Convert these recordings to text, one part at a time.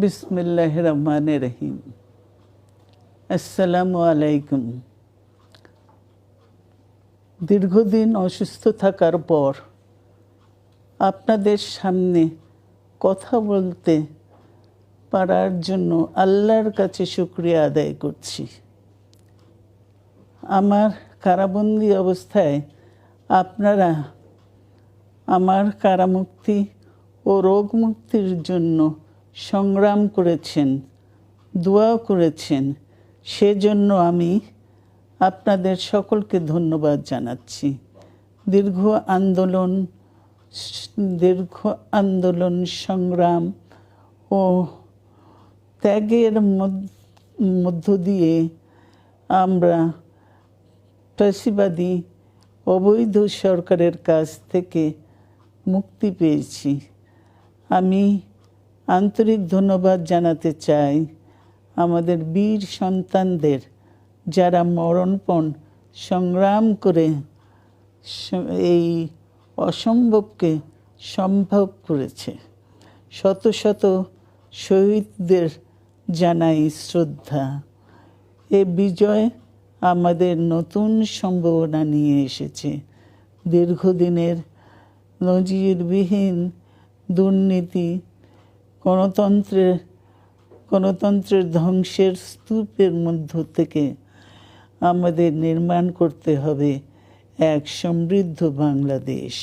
বিসমিল্লাহির রহমানির রহিম। আসসালামু আলাইকুম। দীর্ঘদিন অসুস্থ থাকার পর আপনাদের সামনে কথা বলতে পারার জন্য আল্লাহর কাছে শুকরিয়া আদায় করছি। আমার কারাবন্দী অবস্থায় আপনারা আমার কারামুক্তি ও রোগ মুক্তির জন্য সংগ্রাম করেছেন, দোয়া করেছেন। সেজন্য আমি আপনাদের সকলকে ধন্যবাদ জানাচ্ছি। দীর্ঘ আন্দোলন সংগ্রাম ও ত্যাগের মধ্য দিয়ে আমরা ফ্যাসিবাদী অবৈধ সরকারের কাছ থেকে মুক্তি পেয়েছি। আমি আন্তরিক ধন্যবাদ জানাতে চাই আমাদের বীর সন্তানদের, যারা মরণপণ সংগ্রাম করে এই অসম্ভবকে সম্ভব করেছে। শত শত শহীদদের জানাই শ্রদ্ধা। এ বিজয় আমাদের নতুন সম্ভাবনা নিয়ে এসেছে। দীর্ঘদিনের নজিরবিহীন দুর্নীতি, গণতন্ত্রের ধ্বংসের স্তূপের মধ্য থেকে আমাদের নির্মাণ করতে হবে এক সমৃদ্ধ বাংলাদেশ।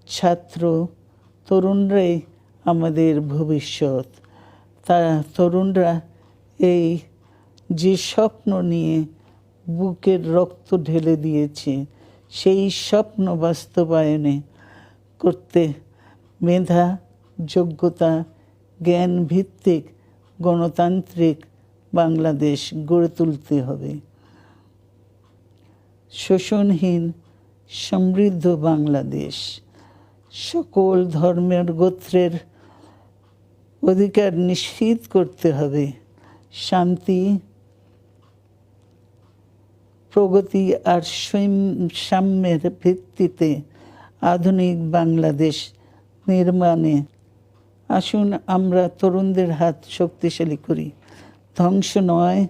ছাত্র তরুণরাই আমাদের ভবিষ্যৎ। তরুণরা এই যে স্বপ্ন নিয়ে বুকের রক্ত ঢেলে দিয়েছে, সেই স্বপ্ন বাস্তবায়নে করতে মেধা, যোগ্যতা, জ্ঞান ভিত্তিক গণতান্ত্রিক বাংলাদেশ গড়ে তুলতে হবে। শোষণহীন সমৃদ্ধ বাংলাদেশ। সকল ধর্মের গোত্রের অধিকার নিশ্চিত করতে হবে। শান্তি, প্রগতি আর সাম্যের ভিত্তিতে আধুনিক বাংলাদেশ নির্মাণে আসুন আমরা তরুণদের হাত শক্তিশালী করি। ধ্বংস নয়,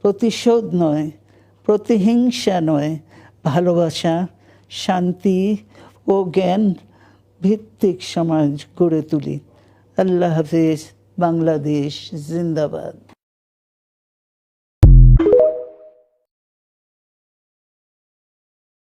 প্রতিশোধ নয়, প্রতিহিংসা নয়, ভালোবাসা, শান্তি ও জ্ঞান ভিত্তিক সমাজ গড়ে তুলি। আল্লাহ হাফেজ। বাংলাদেশ জিন্দাবাদ।